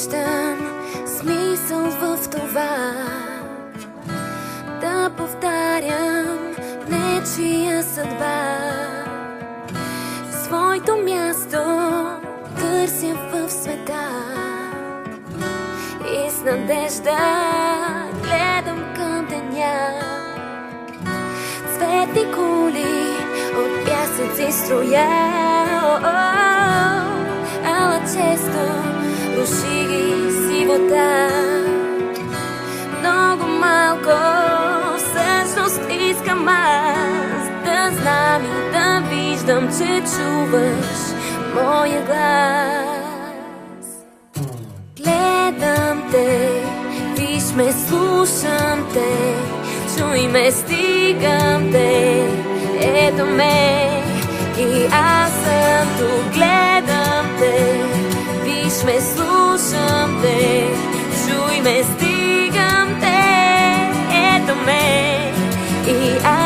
виждам смисъл в това да повтарям нечия съдба. Своето място търся в света и с надежда гледам към деня. Цветни кули от пясъци строя, ала често руши ги сивота. Много малко всъщност искам аз да знам и да виждам, че чуваш моя глас. Гледам те, виж ме, слушам те, чуй ме, стигам те, ето ме и аз съм тук. Гледам те, виж ме, слушам те, чуй ме, стигам те, ето ме и аз